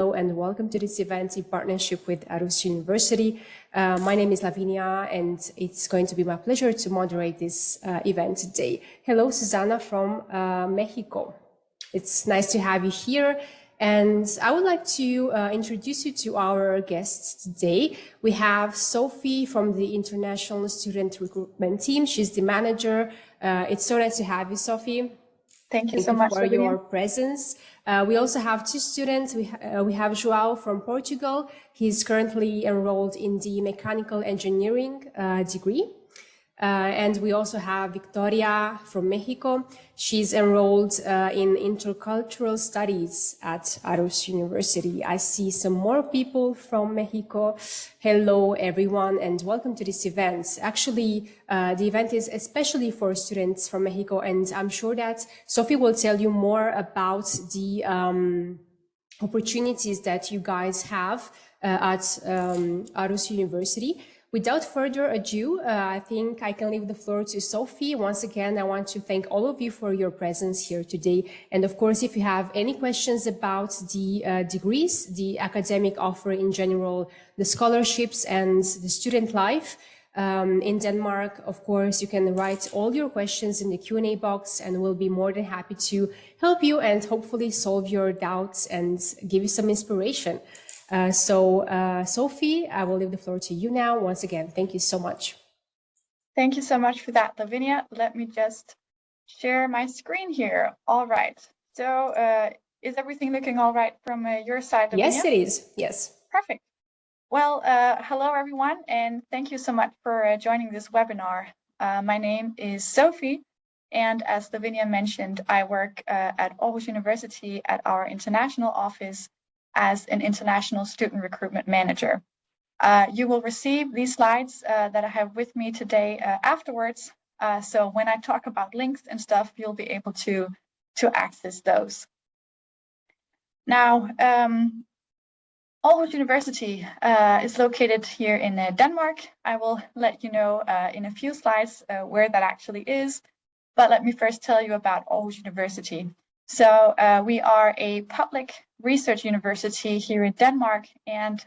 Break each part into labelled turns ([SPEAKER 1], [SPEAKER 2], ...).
[SPEAKER 1] Hello and welcome to this event in partnership with Aarhus University. My name is Lavinia and it's going to be my pleasure to moderate this event today. Hello, Susana from Mexico. It's nice to have you here. And I would like to introduce you to our guests today. We have Sophie from the International Student Recruitment Team. She's the manager. It's so nice to have you, Sophie.
[SPEAKER 2] Thank you so much
[SPEAKER 1] for your presence. We also have two students. We have João from Portugal. He's currently enrolled in the mechanical engineering degree. And we also have Victoria from Mexico. She's enrolled in intercultural studies at Aarhus University. I see some more people from Mexico. Hello, everyone, and welcome to this event. Actually, the event is especially for students from Mexico, and I'm sure that Sophie will tell you more about the opportunities that you guys have at Aarhus University. Without further ado, I think I can leave the floor to Sophie. Once again, I want to thank all of you for your presence here today. And of course, if you have any questions about the degrees, the academic offer in general, the scholarships and the student life in Denmark, of course, you can write all your questions in the Q&A box and we'll be more than happy to help you and hopefully solve your doubts and give you some inspiration. Sophie, I will leave the floor to you now. Once again, thank you so much.
[SPEAKER 2] Thank you so much for that, Lavinia. Let me just share my screen here. All right. So is everything looking all right from your side, Lavinia?
[SPEAKER 1] Yes, it is. Yes.
[SPEAKER 2] Perfect. Well, hello, everyone, and thank you so much for joining this webinar. My name is Sophie, and as Lavinia mentioned, I work at Aarhus University at our international office as an international student recruitment manager. You will receive these slides that I have with me today afterwards. So when I talk about links and stuff, you'll be able to access those. Now, Aarhus University is located here in Denmark. I will let you know in a few slides where that actually is. But let me first tell you about Aarhus University. So we are a public research university here in Denmark, and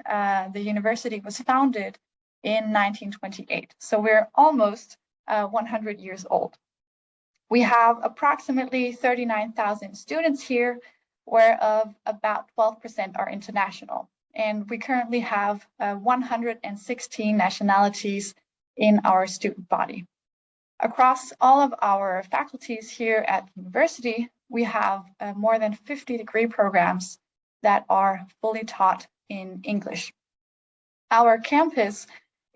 [SPEAKER 2] the university was founded in 1928. So we're almost 100 years old. We have approximately 39,000 students here, whereof about 12% are international. And we currently have 116 nationalities in our student body. Across all of our faculties here at the university, we have more than 50 degree programs that are fully taught in English. Our campus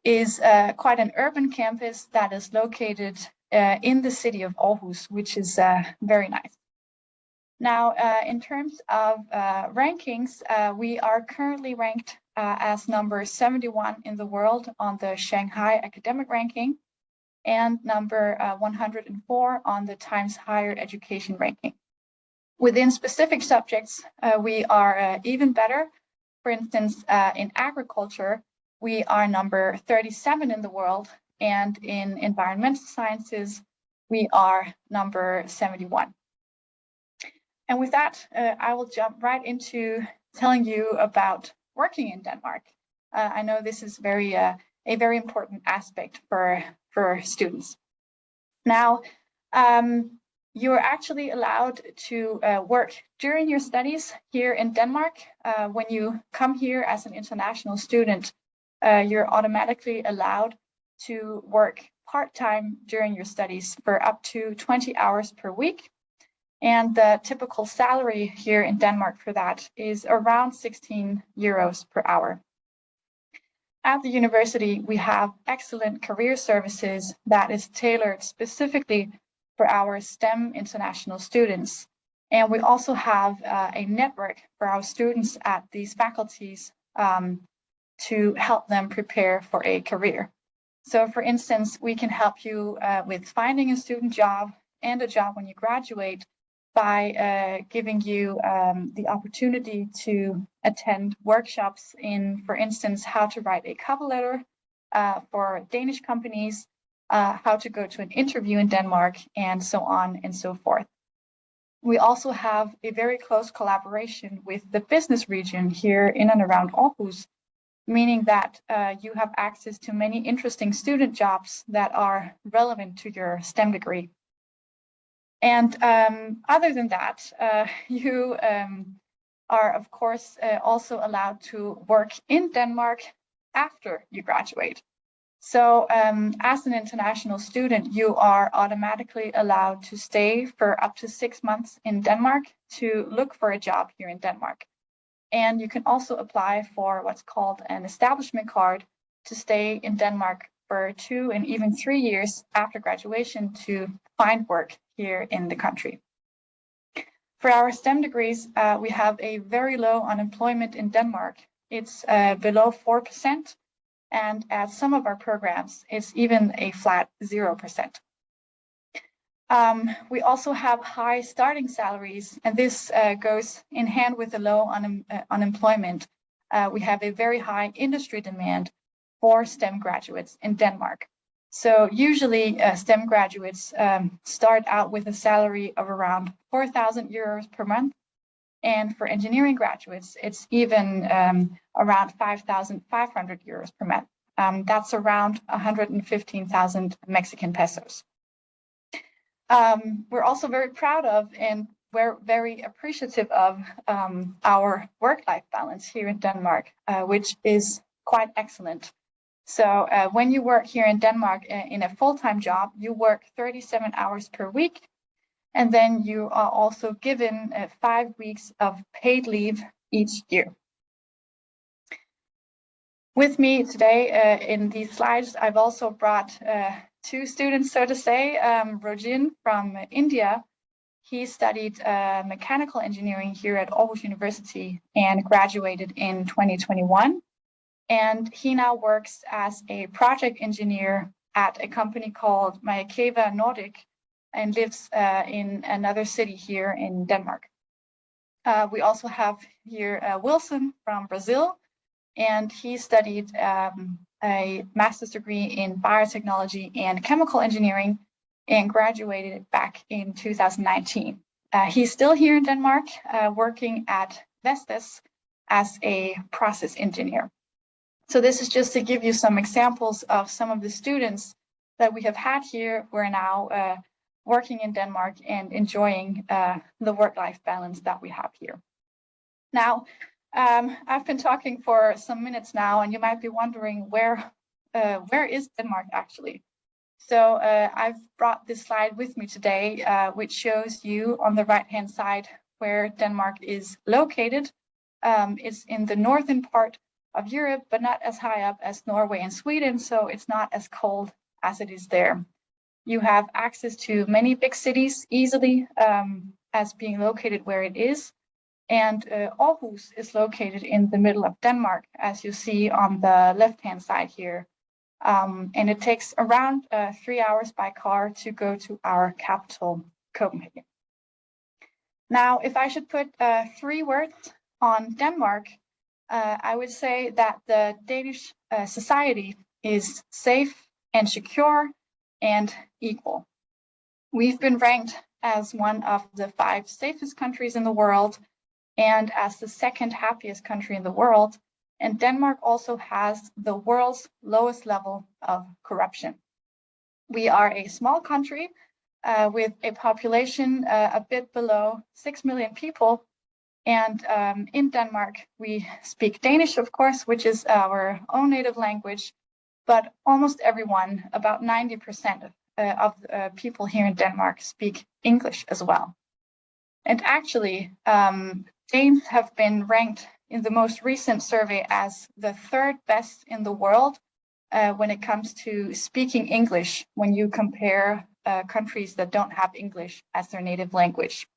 [SPEAKER 2] is quite an urban campus that is located in the city of Aarhus, which is very nice. Now, in terms of rankings, we are currently ranked as number 71 in the world on the Shanghai academic ranking and number 104 on the Times Higher Education ranking. Within specific subjects, we are even better. For instance, in agriculture, we are number 37 in the world, and in environmental sciences, we are number 71. And with that, I will jump right into telling you about working in Denmark. I know this is a very important aspect for students. Now, you're actually allowed to work during your studies here in Denmark. When you come here as an international student, you're automatically allowed to work part-time during your studies for up to 20 hours per week. And the typical salary here in Denmark for that is around 16 euros per hour. At the university, we have excellent career services that is tailored specifically for our STEM international students. And we also have a network for our students at these faculties to help them prepare for a career. So for instance, we can help you with finding a student job and a job when you graduate by giving you the opportunity to attend workshops in, for instance, how to write a cover letter for Danish companies, how to go to an interview in Denmark, and so on and so forth. We also have a very close collaboration with the business region here in and around Aarhus, meaning that you have access to many interesting student jobs that are relevant to your STEM degree. And other than that, you are, of course, also allowed to work in Denmark after you graduate. So as an international student, you are automatically allowed to stay for up to 6 months in Denmark to look for a job here in Denmark. And you can also apply for what's called an establishment card to stay in Denmark for 2 and even 3 years after graduation to find work here in the country. For our STEM degrees, we have a very low unemployment in Denmark. It's below 4%, and at some of our programs, it's even a flat 0%. We also have high starting salaries, and this goes in hand with the low unemployment. We have a very high industry demand for STEM graduates in Denmark. So usually STEM graduates start out with a salary of around 4,000 euros per month. And for engineering graduates, it's even around 5,500 euros per month. That's around 115,000 Mexican pesos. We're also very proud of and we're very appreciative of our work-life balance here in Denmark, which is quite excellent. So when you work here in Denmark in a full-time job, you work 37 hours per week, and then you are also given 5 weeks of paid leave each year. With me today in these slides, I've also brought 2 students, so to say. Rojin from India, he studied mechanical engineering here at Aarhus University and graduated in 2021. And he now works as a project engineer at a company called Majakeva Nordic and lives in another city here in Denmark. We also have here Wilson from Brazil, and he studied a master's degree in biotechnology and chemical engineering and graduated back in 2019. He's still here in Denmark, working at Vestas as a process engineer. So this is just to give you some examples of some of the students that we have had here who are now working in Denmark and enjoying the work-life balance that we have here. Now, I've been talking for some minutes now, and you might be wondering where is Denmark actually? So I've brought this slide with me today, which shows you on the right-hand side where Denmark is located. It's in the northern part of Europe, but not as high up as Norway and Sweden, so it's not as cold as it is there. You have access to many big cities easily as being located where it is. And Aarhus is located in the middle of Denmark, as you see on the left-hand side here. And it takes around 3 hours by car to go to our capital, Copenhagen. Now, if I should put 3 words on Denmark, I would say that the Danish society is safe and secure and equal. We've been ranked as one of the 5 safest countries in the world and as the 2nd happiest country in the world. And Denmark also has the world's lowest level of corruption. We are a small country with a population a bit below 6 million people. And in Denmark, we speak Danish, of course, which is our own native language, but almost everyone, about 90% of people here in Denmark speak English as well. And actually, Danes have been ranked in the most recent survey as the 3rd best in the world when it comes to speaking English when you compare countries that don't have English as their native language.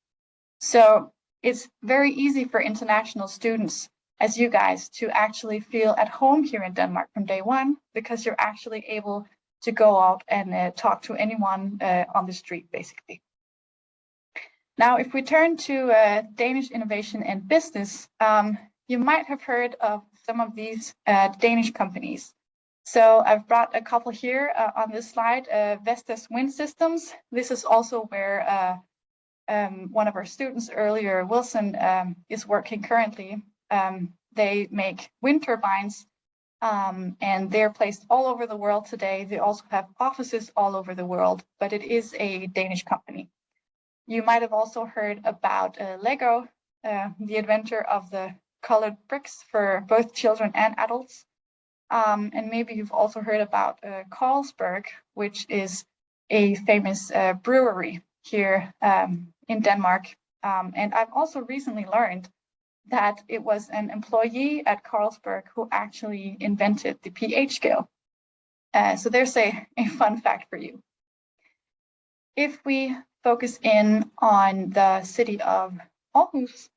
[SPEAKER 2] So it's very easy for international students, as you guys, to actually feel at home here in Denmark from day one, because you're actually able to go out and talk to anyone on the street, basically. Now, if we turn to Danish innovation and business, you might have heard of some of these Danish companies. So I've brought a couple here on this slide. Vestas Wind Systems. This is also where one of our students earlier, Wilson, is working currently. They make wind turbines, and they're placed all over the world today. They also have offices all over the world, but it is a Danish company. You might have also heard about Lego, the inventor of the colored bricks for both children and adults. And maybe you've also heard about Carlsberg, which is a famous brewery here in Denmark. And I've also recently learned that it was an employee at Carlsberg who actually invented the pH scale. So there's a fun fact for you. If we focus in on the city of Aarhus,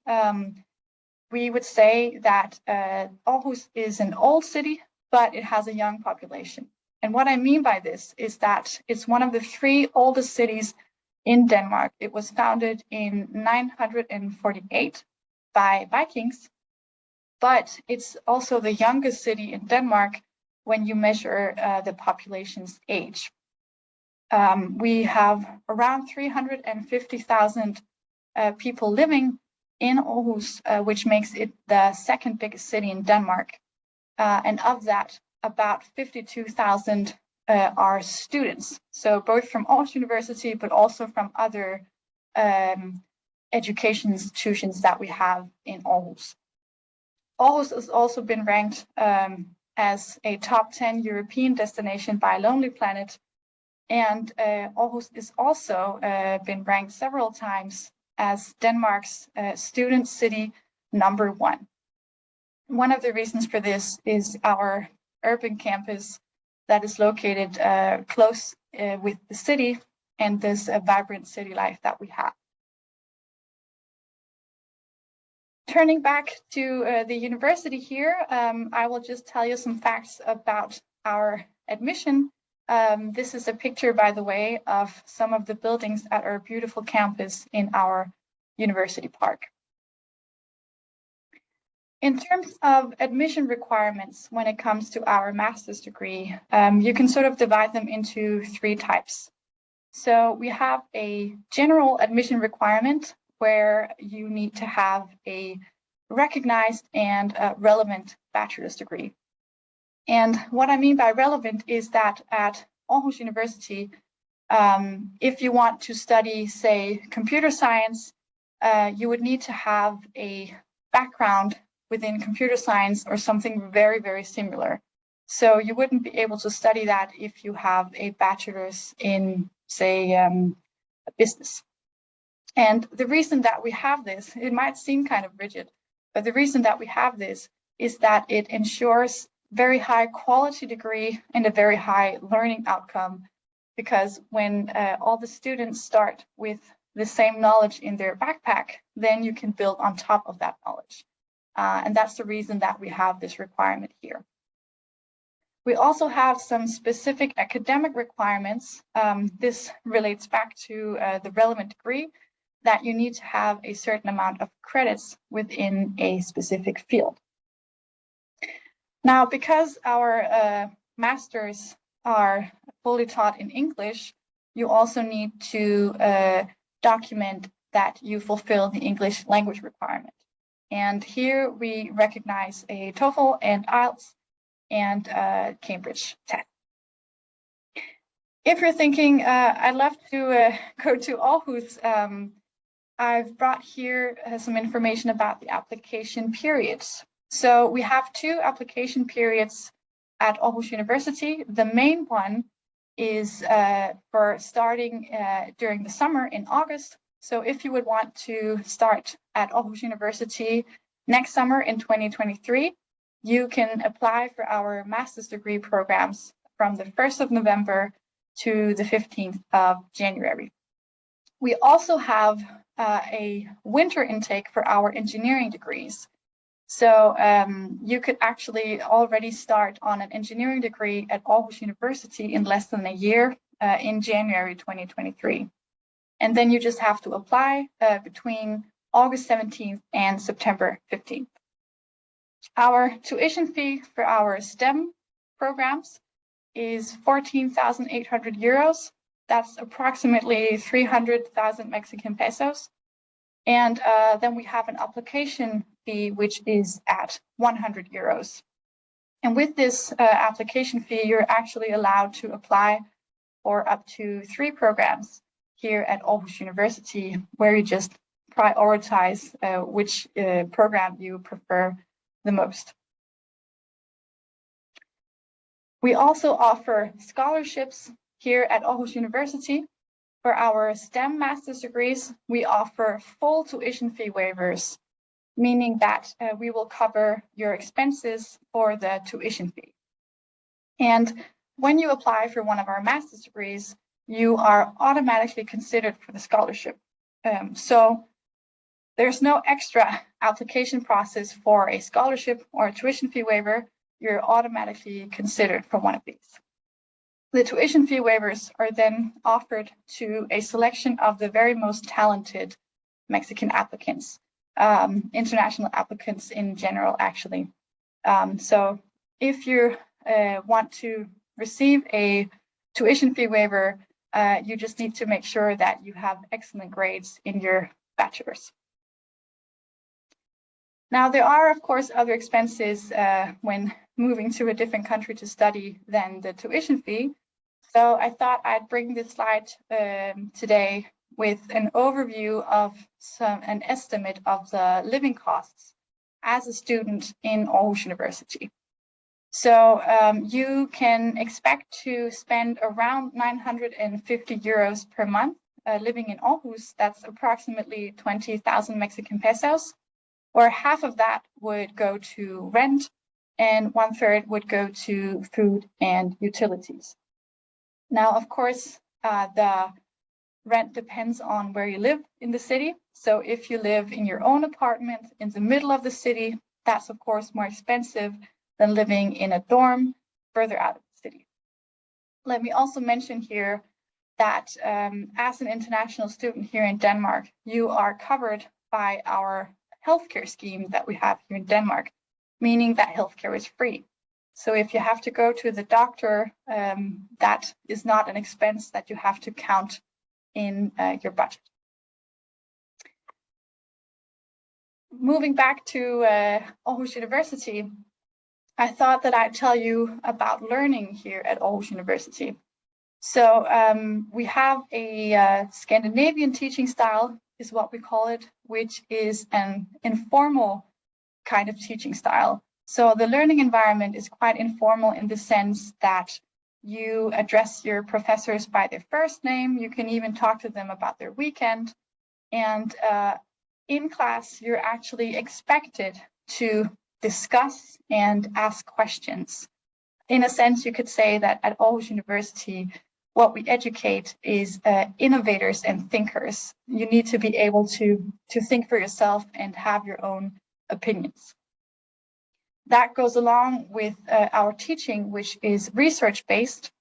[SPEAKER 2] we would say that Aarhus is an old city, but it has a young population. And what I mean by this is that it's one of the 3 oldest cities in Denmark. It was founded in 948 by Vikings, but it's also the youngest city in Denmark when you measure the population's age. We have around 350,000 people living in Aarhus, which makes it the 2nd biggest city in Denmark. And of that, about 52,000 are students. So both from Aarhus University, but also from other education institutions that we have in Aarhus. Aarhus has also been ranked as a top 10 European destination by Lonely Planet. And Aarhus is also been ranked several times as Denmark's student city #1. One of the reasons for this is our urban campus that is located close with the city and this vibrant city life that we have. Turning back to the university here, I will just tell you some facts about our admission. This is a picture, by the way, of some of the buildings at our beautiful campus in our university park. In terms of admission requirements when it comes to our master's degree, you can sort of divide them into 3 types. So we have a general admission requirement where you need to have a recognized and relevant bachelor's degree. And what I mean by relevant is that at Aarhus University, if you want to study, say, computer science, you would need to have a background within computer science or something very, very similar. So you wouldn't be able to study that if you have a bachelor's in, say, business. And the reason that we have this, it might seem kind of rigid, but the reason that we have this is that it ensures very high quality degree and a very high learning outcome, because when all the students start with the same knowledge in their backpack, then you can build on top of that knowledge. And that's the reason that we have this requirement here. We also have some specific academic requirements. This relates back to the relevant degree, that you need to have a certain amount of credits within a specific field. Now, because our masters are fully taught in English, you also need to document that you fulfill the English language requirement. And here we recognize a TOEFL and IELTS and Cambridge test. If you're thinking, I'd love to go to Aarhus, I've brought here some information about the application periods. So we have 2 application periods at Aarhus University. The main one is for starting during the summer in August. So if you would want to start at Aarhus University next summer in 2023, you can apply for our master's degree programs from the 1st of November to the 15th of January. We also have a winter intake for our engineering degrees. So you could actually already start on an engineering degree at Aarhus University in less than a year in January 2023. And then you just have to apply between August 17th and September 15th. Our tuition fee for our STEM programs is 14,800 euros. That's approximately 300,000 Mexican pesos. And then we have an application fee, which is at 100 euros. And with this application fee, you're actually allowed to apply for up to 3 programs here at Aarhus University, where you just prioritize which program you prefer the most. We also offer scholarships here at Aarhus University. For our STEM master's degrees, we offer full tuition fee waivers, meaning that we will cover your expenses for the tuition fee. And when you apply for one of our master's degrees, you are automatically considered for the scholarship. So there's no extra application process for a scholarship or a tuition fee waiver. You're automatically considered for one of these. The tuition fee waivers are then offered to a selection of the very most talented Mexican applicants, international applicants in general, actually. So if you want to receive a tuition fee waiver, you just need to make sure that you have excellent grades in your bachelor's. Now, there are, of course, other expenses when moving to a different country to study than the tuition fee. So I thought I'd bring this slide today with an overview of an estimate of the living costs as a student in Aarhus University. So you can expect to spend around 950 euros per month living in Aarhus. That's approximately 20,000 Mexican pesos, or half of that would go to rent and 1/3 would go to food and utilities. Now, of course, the rent depends on where you live in the city. So if you live in your own apartment in the middle of the city, that's of course more expensive than living in a dorm further out of the city. Let me also mention here that as an international student here in Denmark, you are covered by our healthcare scheme that we have here in Denmark, meaning that healthcare is free. So if you have to go to the doctor, that is not an expense that you have to count in your budget. Moving back to Aarhus University, I thought that I'd tell you about learning here at Aarhus University. So we have a Scandinavian teaching style, is what we call it, which is an informal kind of teaching style. So the learning environment is quite informal in the sense that you address your professors by their first name. You can even talk to them about their weekend. And in class, you're actually expected to discuss and ask questions. In a sense, you could say that at Aarhus University, what we educate is innovators and thinkers. You need to be able to think for yourself and have your own opinions. That goes along with our teaching, which is research-based.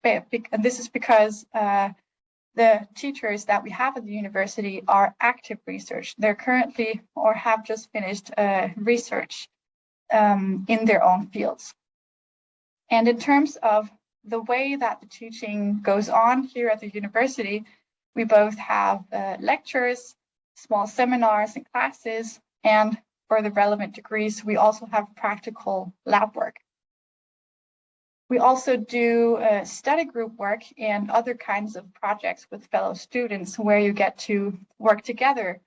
[SPEAKER 2] And this is because the teachers that we have at the university are active research. They're currently or have just finished research in their own fields. And in terms of the way that the teaching goes on here at the university, we both have lectures, small seminars and classes, and for the relevant degrees, we also have practical lab work. We also do study group work and other kinds of projects with fellow students where you get to work together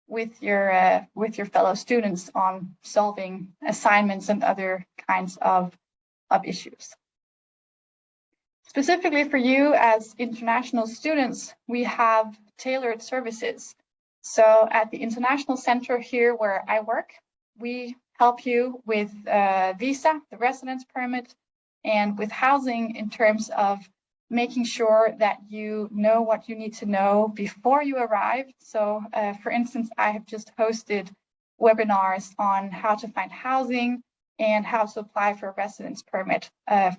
[SPEAKER 2] with your fellow students on solving assignments and other kinds of issues. Specifically for you as international students, we have tailored services. So at the International Center here where I work, we help you with visa, the residence permit, and with housing in terms of making sure that you know what you need to know before you arrive. So for instance, I have just hosted webinars on how to find housing and how to apply for a residence permit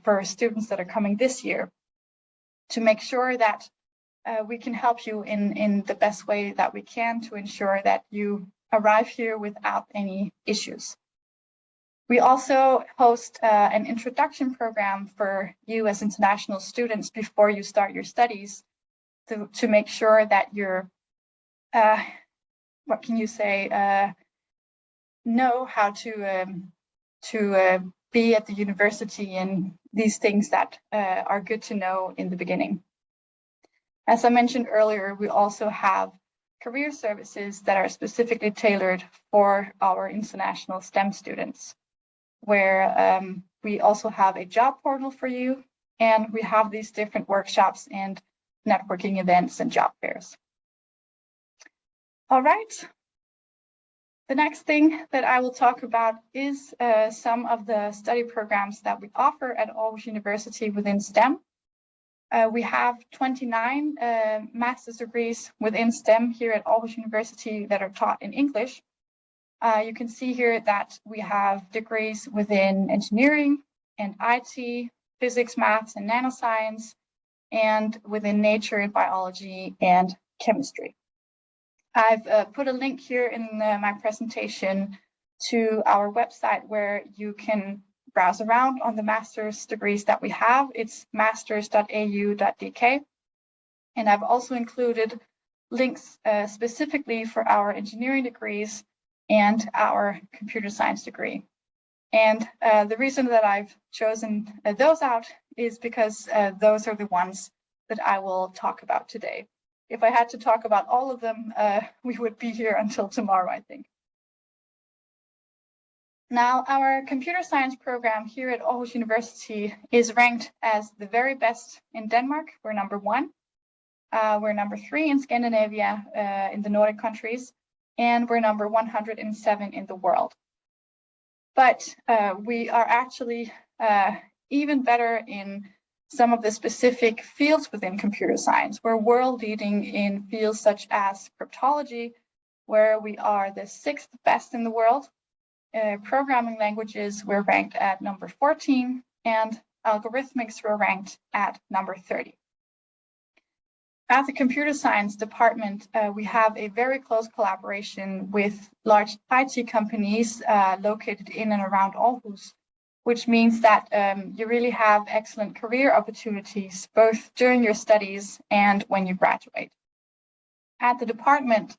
[SPEAKER 2] for students that are coming this year, to make sure that we can help you in the best way that we can to ensure that you arrive here without any issues. We also host an introduction program for you as international students before you start your studies, to make sure that you're, what can you say, know how to be at the university and these things that are good to know in the beginning. As I mentioned earlier, we also have career services that are specifically tailored for our international STEM students, where we also have a job portal for you, and we have these different workshops and networking events and job fairs. All right. The next thing that I will talk about is some of the study programs that we offer at Aarhus University within STEM. We have 29 master's degrees within STEM here at Aarhus University that are taught in English. You can see here that we have degrees within engineering and IT, physics, maths, and nanoscience, and within nature and biology and chemistry. I've put a link here in my presentation to our website where you can browse around on the master's degrees that we have. It's masters.au.dk. And I've also included links specifically for our engineering degrees and our computer science degree. And the reason that I've chosen those out is because those are the ones that I will talk about today. If I had to talk about all of them, we would be here until tomorrow, I think. Now, our computer science program here at Aarhus University is ranked as the very best in Denmark. We're number 1. We're number 3 in Scandinavia, in the Nordic countries, and we're number 107 in the world. But we are actually even better in some of the specific fields within computer science. We're world leading in fields such as cryptology, where we are the 6th best in the world. Programming languages, we're ranked at number 14, and algorithmics were ranked at number 30. At the computer science department, we have a very close collaboration with large IT companies located in and around Aarhus, which means that you really have excellent career opportunities, both during your studies and when you graduate. At the department,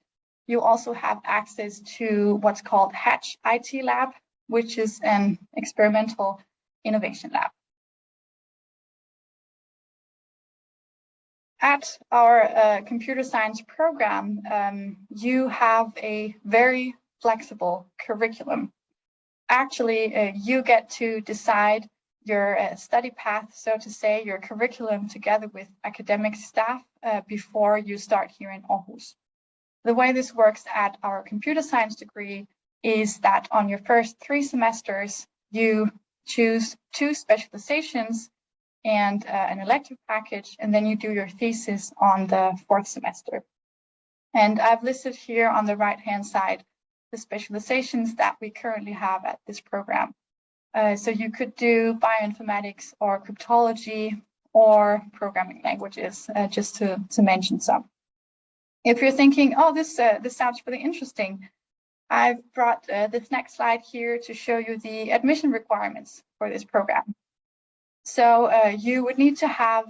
[SPEAKER 2] you also have access to what's called Hatch IT Lab, which is an experimental innovation lab. At our computer science program, you have a very flexible curriculum. Actually, you get to decide your study path, so to say, your curriculum together with academic staff before you start here in Aarhus. The way this works at our computer science degree is that on your first 3 semesters, you choose 2 specializations and an elective package, and then you do your thesis on the 4th semester. And I've listed here on the right-hand side the specializations that we currently have at this program. So you could do bioinformatics or cryptology or programming languages, just to mention some. If you're thinking, oh, this sounds really interesting, I've brought this next slide here to show you the admission requirements for this program. So you would need to have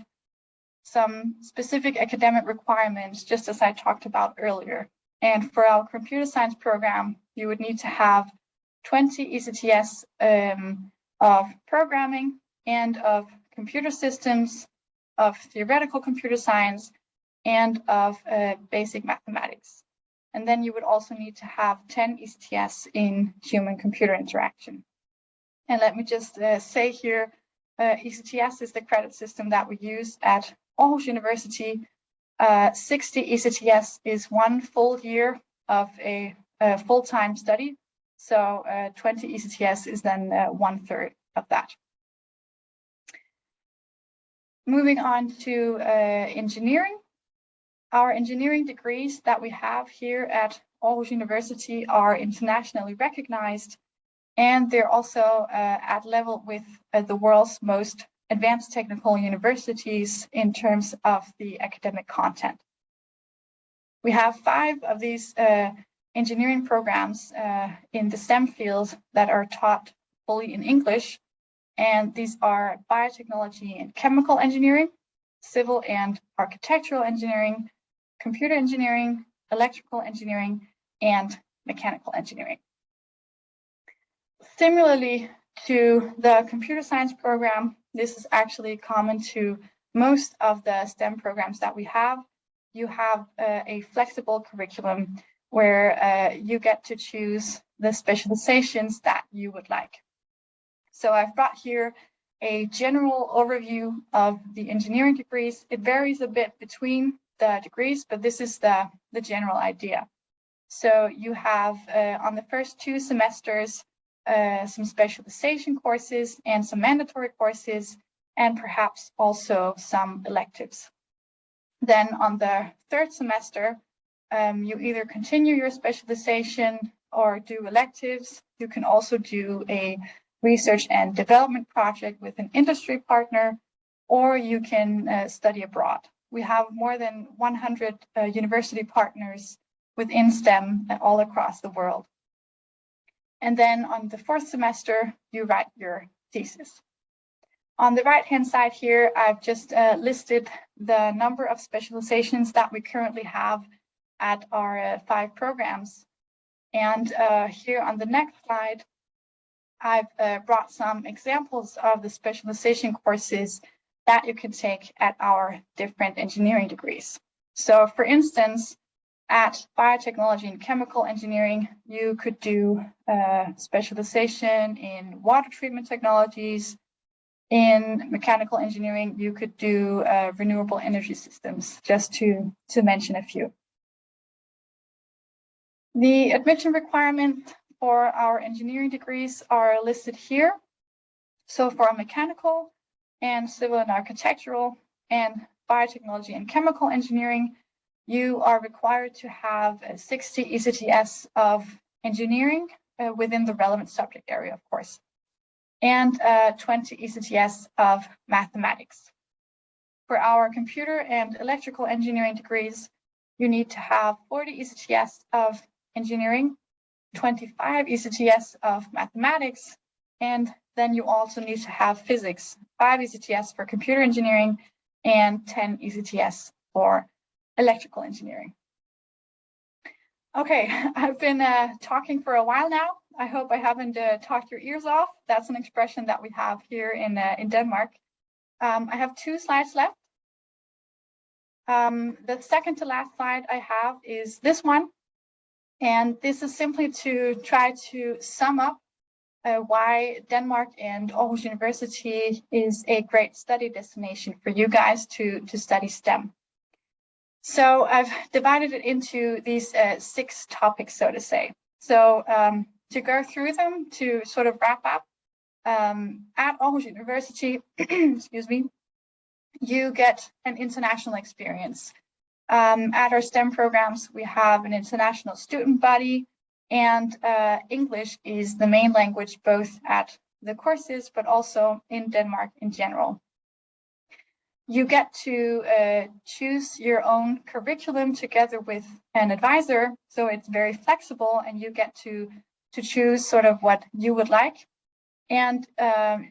[SPEAKER 2] some specific academic requirements, just as I talked about earlier. And for our computer science program, you would need to have 20 ECTS of programming and of computer systems, of theoretical computer science, and of basic mathematics. And then you would also need to have 10 ECTS in human-computer interaction. And let me just say here, ECTS is the credit system that we use at Aarhus University. 60 ECTS is 1 full year of a full-time study. So 20 ECTS is then 1/3 of that. Moving on to engineering. Our engineering degrees that we have here at Aarhus University are internationally recognized, and they're also at level with the world's most advanced technical universities in terms of the academic content. We have 5 of these engineering programs in the STEM field that are taught fully in English, and these are biotechnology and chemical engineering, civil and architectural engineering, computer engineering, electrical engineering, and mechanical engineering. Similarly to the computer science program, this is actually common to most of the STEM programs that we have. You have a flexible curriculum where you get to choose the specializations that you would like. So I've brought here a general overview of the engineering degrees. It varies a bit between the degrees, but this is the general idea. So you have on the first 2 semesters some specialization courses and some mandatory courses, and perhaps also some electives. Then on the 3rd semester, you either continue your specialization or do electives. You can also do a research and development project with an industry partner, or you can study abroad. We have more than 100 university partners within STEM all across the world. And then on the 4th semester, you write your thesis. On the right-hand side here, I've just listed the number of specializations that we currently have at our 5 programs. And here on the next slide, I've brought some examples of the specialization courses that you can take at our different engineering degrees. So for instance, at biotechnology and chemical engineering, you could do specialization in water treatment technologies. In mechanical engineering, you could do renewable energy systems, just to mention a few. The admission requirements for our engineering degrees are listed here. So for mechanical and civil and architectural and biotechnology and chemical engineering, you are required to have 60 ECTS of engineering within the relevant subject area, of course, and 20 ECTS of mathematics. For our computer and electrical engineering degrees, you need to have 40 ECTS of engineering, 25 ECTS of mathematics, and then you also need to have physics, 5 ECTS for computer engineering and 10 ECTS for electrical engineering. Okay, I've been talking for a while now. I hope I haven't talked your ears off. That's an expression that we have here in Denmark. I have 2 slides left. The second to last slide I have is this one. And this is simply to try to sum up why Denmark and Aarhus University is a great study destination for you guys to study STEM. So I've divided it into these 6 topics, so to say. So to go through them, to sort of wrap up, at Aarhus University, excuse me, you get an international experience. At our STEM programs, we have an international student body, and English is the main language both at the courses, but also in Denmark in general. You get to choose your own curriculum together with an advisor, so it's very flexible, and you get to choose sort of what you would like. And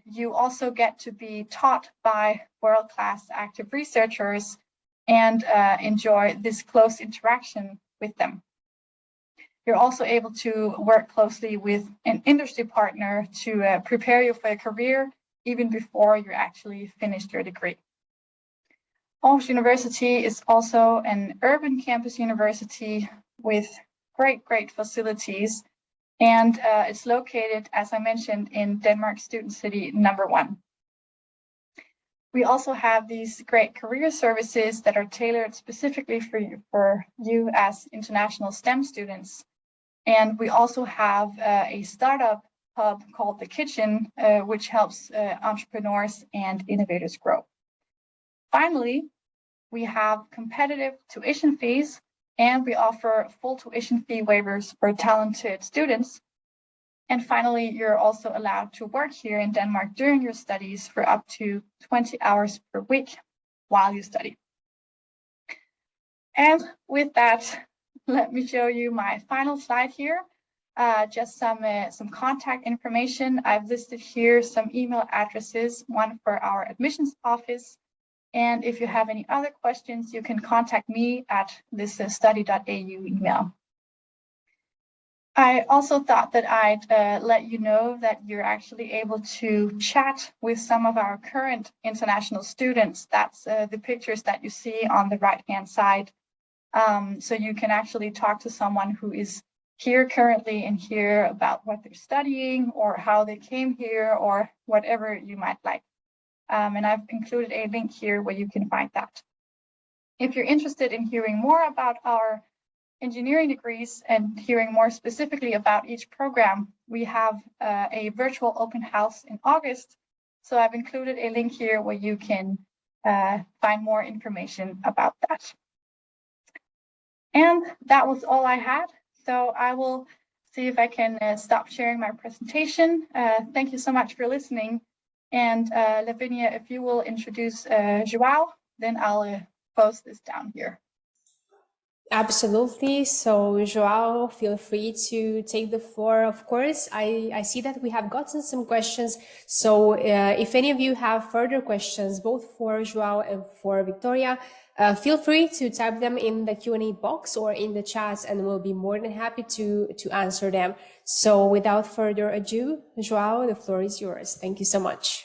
[SPEAKER 2] you also get to be taught by world-class active researchers and enjoy this close interaction with them. You're also able to work closely with an industry partner to prepare you for a career even before you actually finished your degree. Aarhus University is also an urban campus university with great facilities, and it's located, as I mentioned, in Denmark's student city #1. We also have these great career services that are tailored specifically for you as international STEM students. And we also have a startup hub called The Kitchen, which helps entrepreneurs and innovators grow. Finally, we have competitive tuition fees, and we offer full tuition fee waivers for talented students. And finally, you're also allowed to work here in Denmark during your studies for up to 20 hours per week while you study. And with that, let me show you my final slide here. Just some contact information. I've listed here some email addresses, one for our admissions office And if you have any other questions, you can contact me at this study.au email. I also thought that I'd let you know that you're actually able to chat with some of our current international students. That's the pictures that you see on the right-hand side. So you can actually talk to someone who is here currently and hear about what they're studying or how they came here or whatever you might like. And I've included a link here where you can find that. If you're interested in hearing more about our engineering degrees and hearing more specifically about each program, we have a virtual open house in August. So I've included a link here where you can find more information about that. And that was all I had. So I will see if I can stop sharing my presentation. Thank you so much for listening. And Lavinia, if you will introduce Joao, then I'll post this down here.
[SPEAKER 1] Absolutely. So Joao, feel free to take the floor. Of course, I see that we have gotten some questions. So if any of you have further questions, both for Joao and for Victoria, feel free to type them in the Q&A box or in the chat, and we'll be more than happy to answer them. So without further ado, Joao, the floor is yours. Thank you so much.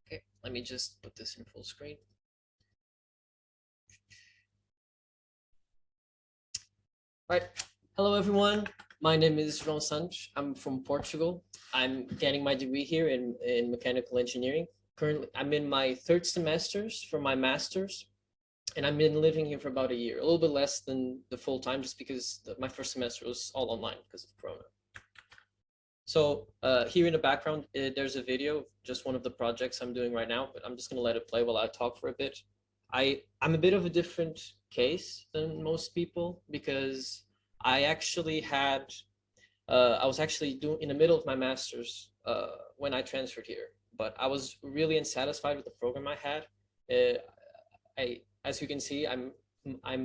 [SPEAKER 3] Okay, let me just put this in full screen. All right, hello everyone. My name is João Santos. I'm from Portugal. I'm getting my degree here in mechanical engineering. Currently, I'm in my third semesters for my master's, and I've been living here for about a year, a little bit less than the full time, just because my first semester was all online because of Corona. So here in the background, there's a video of just one of the projects I'm doing right now, but I'm just going to let it play while I talk for a bit. I'm a bit of a different case than most people because I actually had, I was actually in the middle of my master's when I transferred here, but I was really unsatisfied with the program I had. As you can see, I'm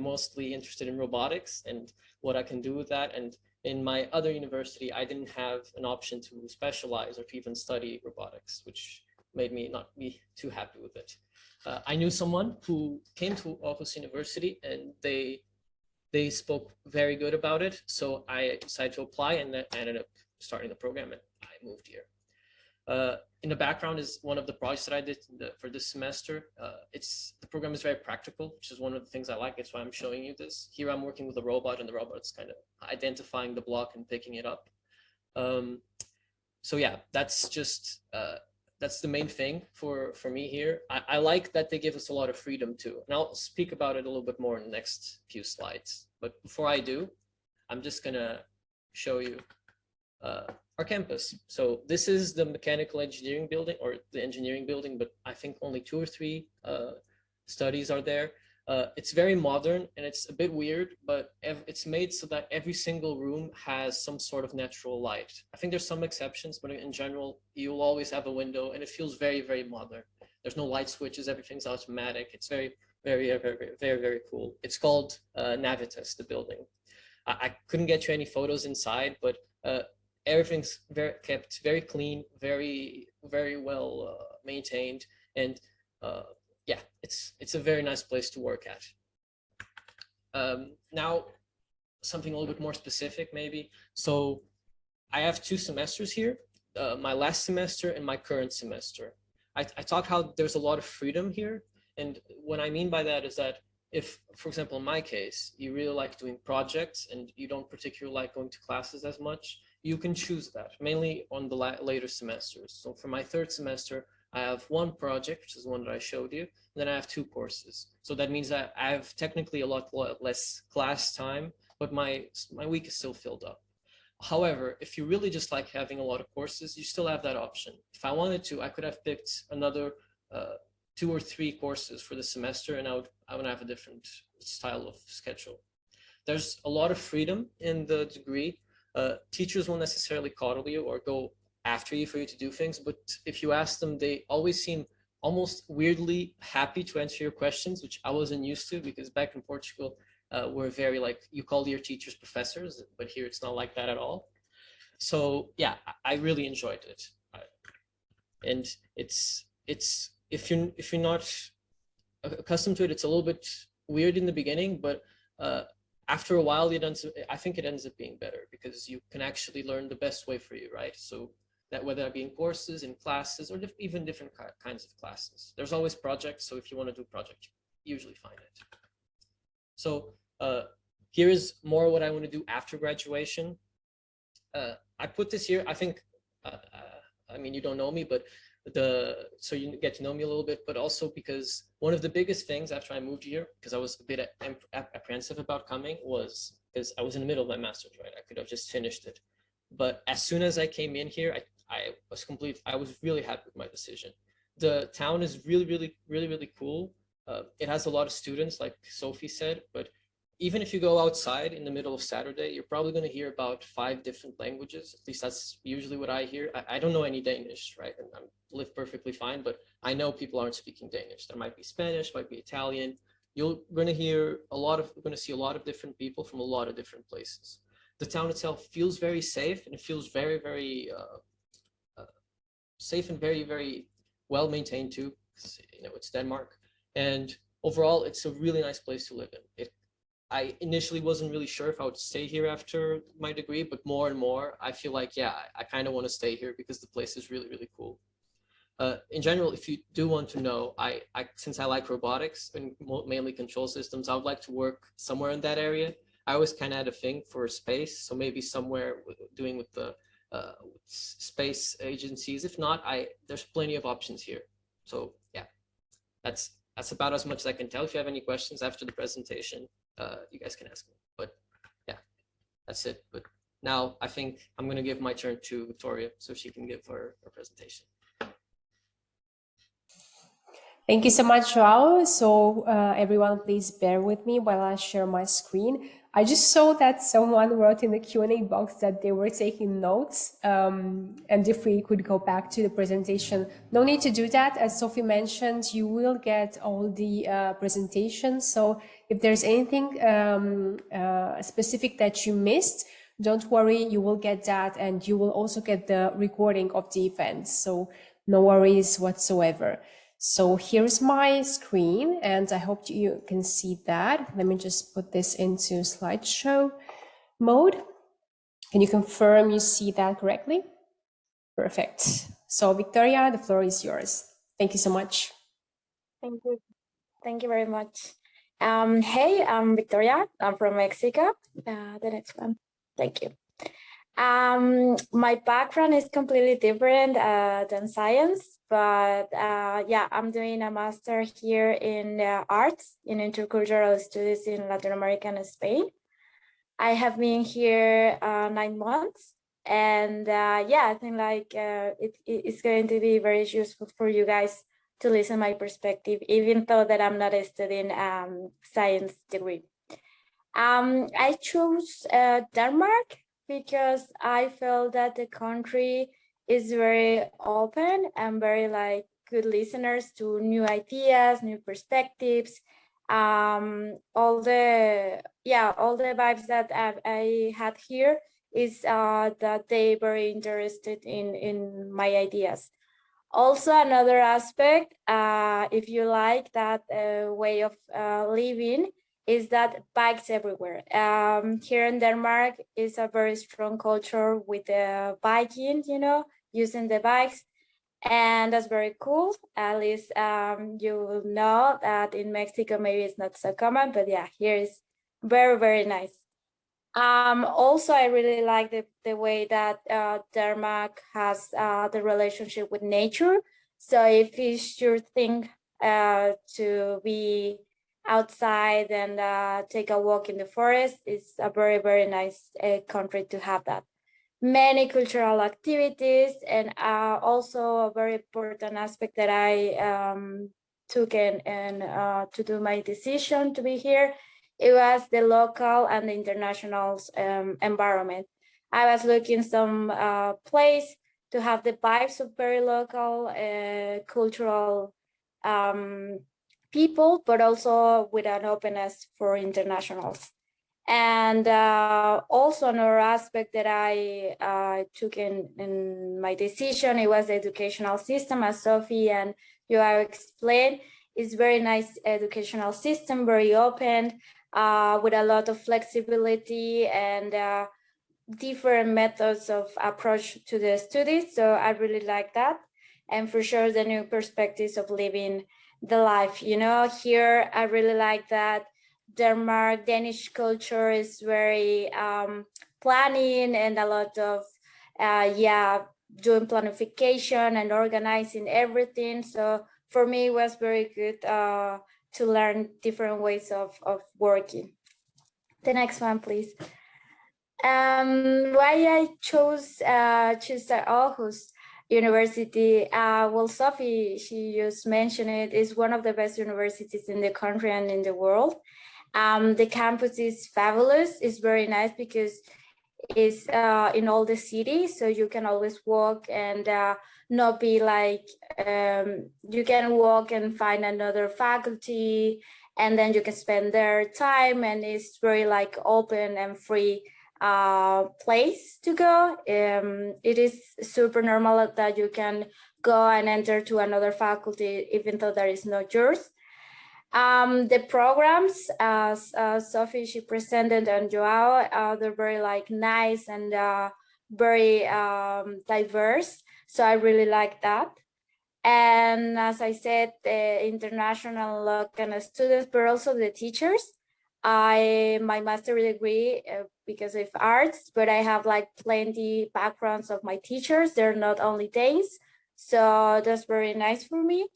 [SPEAKER 3] mostly interested in robotics and what I can do with that. And in my other university, I didn't have an option to specialize or to even study robotics, which made me not be too happy with it. I knew someone who came to Aarhus University and they spoke very good about it. So I decided to apply and then ended up starting the program and I moved here. In the background is one of the projects that I did for this semester. The program is very practical, which is one of the things I like. That's why I'm showing you this. Here I'm working with a robot and the robot's kind of identifying the block and picking it up. So yeah, that's just, that's the main thing for me here. I like that they give us a lot of freedom too. And I'll speak about it a little bit more in the next few slides. But before I do, I'm just gonna show you our campus. So this is the mechanical engineering building or the engineering building, but I think only 2 or 3 studies are there. It's very modern and it's a bit weird, but it's made so that every single room has some sort of natural light. I think there's some exceptions, but in general, you'll always have a window and it feels very, very modern. There's no light switches, everything's automatic. It's very, very, very, very, very cool. It's called Navitas, the building. I couldn't get you any photos inside, but everything's kept very clean, very, very well maintained, and yeah, it's a very nice place to work at. Now, something a little bit more specific, maybe. So I have 2 semesters here, my last semester and my current semester. I talk how there's a lot of freedom here, and what I mean by that is that if, for example, in my case, you really like doing projects and you don't particularly like going to classes as much, you can choose that, mainly on the later semesters. So for my 3rd semester, I have 1 project, which is the one that I showed you, and then I have 2 courses. So that means that I have technically a lot less class time, but my week is still filled up. However, if you really just like having a lot of courses, you still have that option. If I wanted to, I could have picked another 2 or 3 courses for the semester, and I would have a different style of schedule. There's a lot of freedom in the degree. Teachers won't necessarily coddle you or go after you for you to do things, but if you ask them, they always seem almost weirdly happy to answer your questions, which I wasn't used to, because back in Portugal, we're very like, you call your teachers professors, but here it's not like that at all. so yeah, I really enjoyed it. And it's if you're not accustomed to it, it's a little bit weird in the beginning, but after a while, I think it ends up being better because you can actually learn the best way for you, right? So that whether that be in courses, in classes, or even different kinds of classes. There's always projects, so if you want to do a project, you usually find it. So here is more what I want to do after graduation. I put this here, I think, I mean, you don't know me, but so you get to know me a little bit, but also because one of the biggest things after I moved here, because I was a bit apprehensive about coming, was because I was in the middle of my master's, right? I could have just finished it. But as soon as I came in here, I was really happy with my decision. The town is really cool. It has a lot of students, like Sophie said, but even if you go outside in the middle of Saturday, you're probably going to hear about 5 different languages. At least that's usually what I hear. I don't know any Danish, right? And I live perfectly fine, but I know people aren't speaking Danish. There might be Spanish, might be Italian. You're going to see a lot of different people from a lot of different places. The town itself feels very safe, and it feels very safe and very well maintained too. You know, it's Denmark, and overall, it's a really nice place to live in. I initially wasn't really sure if I would stay here after my degree, but more and more, I feel like, yeah, I kind of want to stay here because the place is really cool. In general, if you do want to know, since I like robotics and mainly control systems, I would like to work somewhere in that area. I always kind of had a thing for space, so maybe somewhere doing with the space agencies. If not, there's plenty of options here. So yeah, that's about as much as I can tell. If you have any questions after the presentation, you guys can ask me. But yeah, that's it. But now I think I'm going to give my turn to Victoria so she can give her presentation.
[SPEAKER 1] Thank you so much, Joao. So everyone, please bear with me while I share my screen. I just saw that someone wrote in the Q&A box that they were taking notes. And if we could go back to the presentation, no need to do that. As Sophie mentioned, you will get all the presentations. So if there's anything specific that you missed, don't worry, you will get that. And you will also get the recording of the events. So no worries whatsoever. So here's my screen, and I hope you can see that. Let me just put this into slideshow mode. Can you confirm you see that correctly? Perfect. So Victoria, the floor is yours. Thank you so much.
[SPEAKER 4] Thank you. Thank you very much. Hey, I'm Victoria. I'm from Mexico. The next one. Thank you. My background is completely different than science, but yeah, I'm doing a master here in arts in intercultural studies in Latin America and Spain. I have been here 9 months, and yeah, I think like it's going to be very useful for you guys to listen my perspective, even though that I'm not studying science degree. I chose Denmark because I felt that the country is very open and very like good listeners to new ideas, new perspectives. All the vibes that I had here is that they very interested in my ideas. Also, another aspect, if you like that way of living, is that bikes everywhere. Here in Denmark is a very strong culture with biking, you know, using the bikes. And that's very cool. At least you will know that in Mexico, maybe it's not so common, but yeah, here is very nice. Also, I really like the way that Denmark has the relationship with nature. So if it's your thing to be outside and take a walk in the forest, it's a very nice country to have that. Many cultural activities, and also a very important aspect that I took in to do my decision to be here. It was the local and the international environment. I was looking some place to have the vibes of very local cultural people, but also with an openness for internationals. And also another aspect that I took in my decision, it was the educational system, as Sophie and Joao explained. It's very nice educational system, very open, with a lot of flexibility and different methods of approach to the studies. So I really like that. And for sure, the new perspectives of living the life. You know, here I really like that Denmark, Danish culture is very planning and a lot of, doing planification and organizing everything. So for me, it was very good to learn different ways of working. The next one, please. Why I chose the Aarhus University? Well, Sophie, she just mentioned it, is one of the best universities in the country and in the world. The campus is fabulous. It's very nice because it's in all the city, so you can always walk and not be like, you can walk and find another faculty, and then you can spend their time, and it's very like open and free place to go. It is super normal that you can go and enter to another faculty even though there is no yours. The programs, as Sophie, she presented, and Joao, they're very like nice and very diverse. So I really like that. And as I said, the international local students, but also the teachers. My master's degree because of arts, but I have like plenty backgrounds of my teachers. They're not only Danes, so that's very nice for me.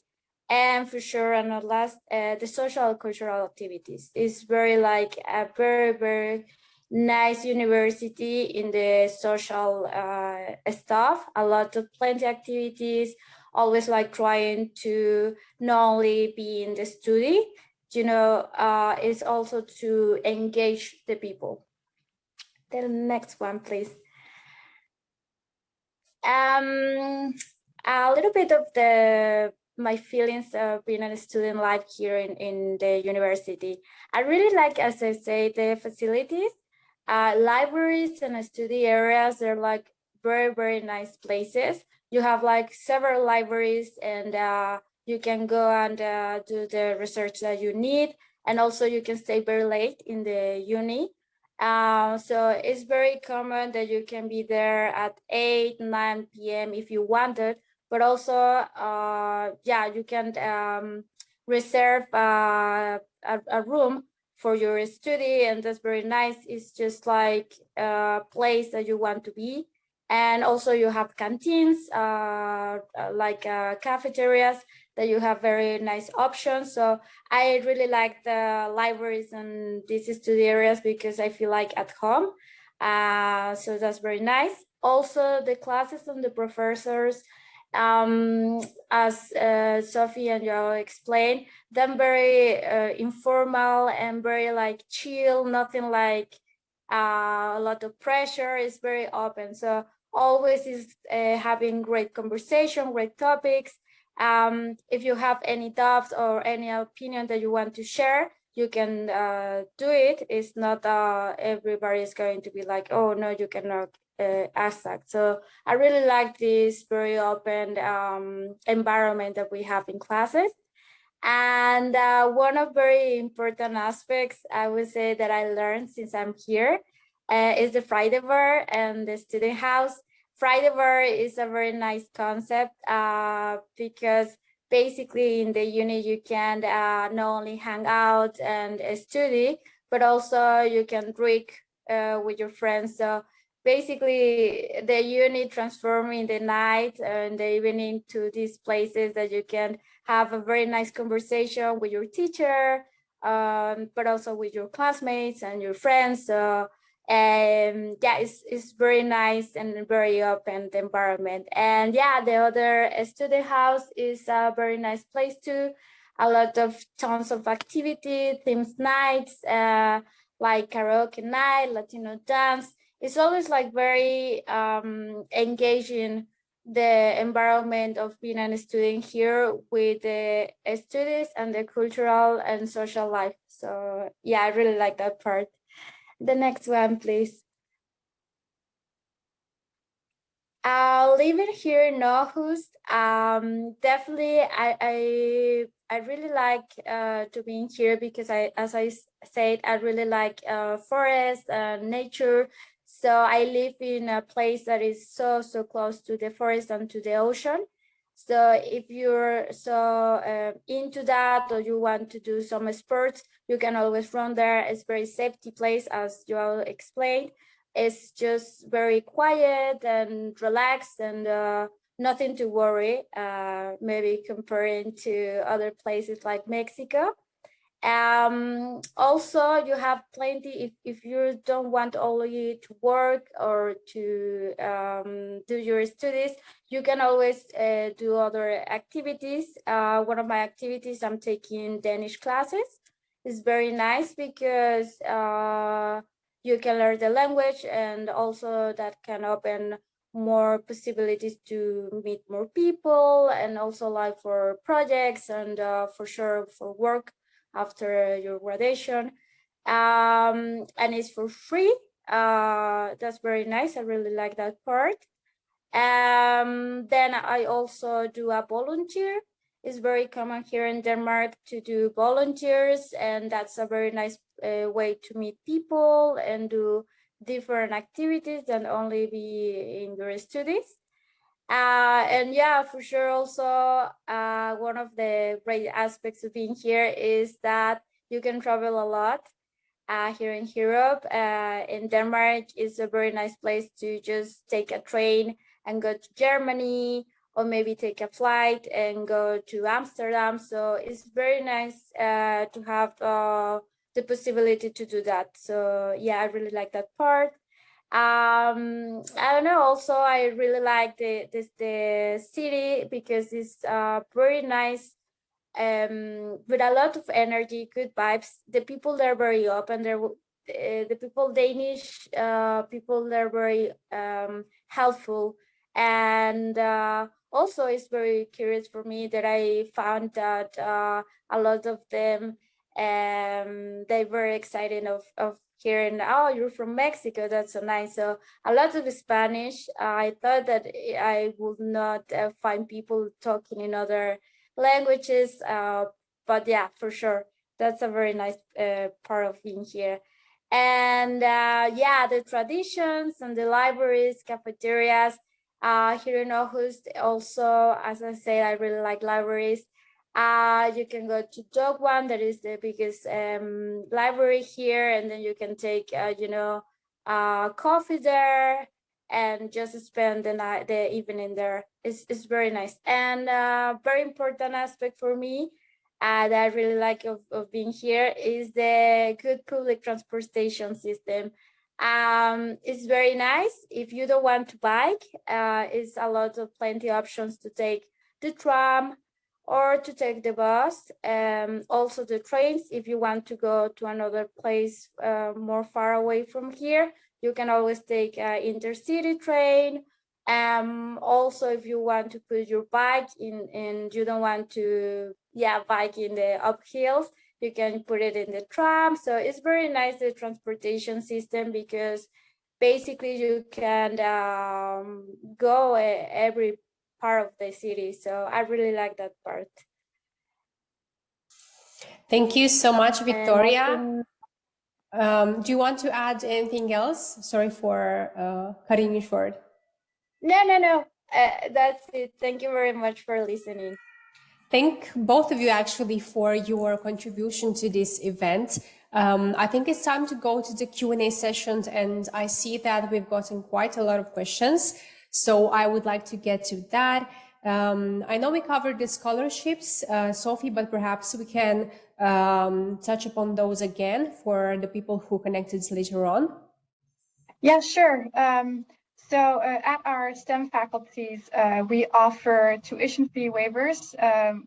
[SPEAKER 4] And for sure, and not last, the social and cultural activities is very like a very nice university in the social stuff. A lot of plenty activities, always like trying to not only be in the study, you know, is also to engage the people. The next one, please. A little bit of my feelings of being a student life here in the university. I really like, as I say, the facilities, libraries and study areas. They're like very nice places. You have like several libraries, and you can go and do the research that you need. And also you can stay very late in the uni. So it's very common that you can be there at 8, 9 p.m. if you wanted, but also, you can reserve a room for your study, and that's very nice. It's just like a place that you want to be. And also you have canteens, like cafeterias, that you have very nice options. So I really like the libraries and these study areas because I feel like at home. So that's very nice. Also the classes and the professors, as Sophie and Joao explained, them very informal and very like chill, nothing like a lot of pressure. It's very open. So always is having great conversation, great topics. If you have any doubts or any opinion that you want to share, you can do it. It's not everybody is going to be like, oh no, you cannot ask that. So I really like this very open environment that we have in classes. And one of very important aspects I would say that I learned since I'm here is the Friday bar and the student house. Friday bar is a very nice concept because basically in the uni you can not only hang out and study, but also you can drink with your friends. So basically the uni transforms in the night and the evening to these places that you can have a very nice conversation with your teacher, but also with your classmates and your friends. So it's very nice and very open environment. And yeah, the other student house is a very nice place too. A lot of tons of activity, themes nights, like karaoke night, Latino dance. It's always like very engaging, the environment of being a student here with the students and the cultural and social life. So yeah, I really like that part. The next one, please. Living here in Aarhus, definitely I really like to be here because as I said, I really like forest, nature. So I live in a place that is so close to the forest and to the ocean. So if you're into that, or you want to do some sports, you can always run there. It's very safety place, as you all explained. It's just very quiet and relaxed, and nothing to worry, maybe comparing to other places like Mexico. Also, you have plenty, if you don't want only to work or to do your studies, you can always do other activities. One of my activities, I'm taking Danish classes. It's very nice because you can learn the language, and also that can open more possibilities to meet more people, and also like for projects, and for sure for work after your graduation. And it's for free. That's very nice. I really like that part. Then I also do a volunteer. It's very common here in Denmark to do volunteers, and that's a very nice way to meet people and do different activities than only be in your studies. And yeah, for sure, also one of the great aspects of being here is that you can travel a lot. Here in Europe, in Denmark is a very nice place to just take a train and go to Germany, or maybe take a flight and go to Amsterdam. So it's very nice to have the possibility to do that. So yeah, I really like that part. I don't know, also I really like the city because it's very nice, with a lot of energy, good vibes. The people there are very open. The people, Danish people, they're very helpful, and also it's very curious for me that I found that a lot of them, they were excited of hearing, oh, you're from Mexico, that's so nice. So a lot of Spanish. I thought that I would not find people talking in other languages, but yeah, for sure, that's a very nice part of being here. And yeah, the traditions and the libraries, cafeterias here in Aarhus. Also, as I said, I really like libraries. You can go to Dog One, that is the biggest library here, and then you can take coffee there and just spend the evening there. It's very nice. And very important aspect for me that I really like of being here is the good public transportation system. It's very nice. If you don't want to bike, it's a lot of plenty options to take the tram or to take the bus. Also the trains, if you want to go to another place more far away from here, you can always take an intercity train. Also, if you want to put your bike in and you don't want to bike in the uphills, you can put it in the tram. So it's very nice, the transportation system, because basically you can go every part of the city. So I really like that part.
[SPEAKER 1] Thank you so much, Victoria. Do you want to add anything else? Sorry for cutting you short.
[SPEAKER 4] No. That's it. Thank you very much for listening.
[SPEAKER 1] Thank both of you actually for your contribution to this event. I think it's time to go to the Q&A session, and I see that we've gotten quite a lot of questions. So I would like to get to that. I know we covered the scholarships, Sophie, but perhaps we can touch upon those again for the people who connected later on.
[SPEAKER 2] Yeah, sure. So at our STEM faculties, we offer tuition fee waivers,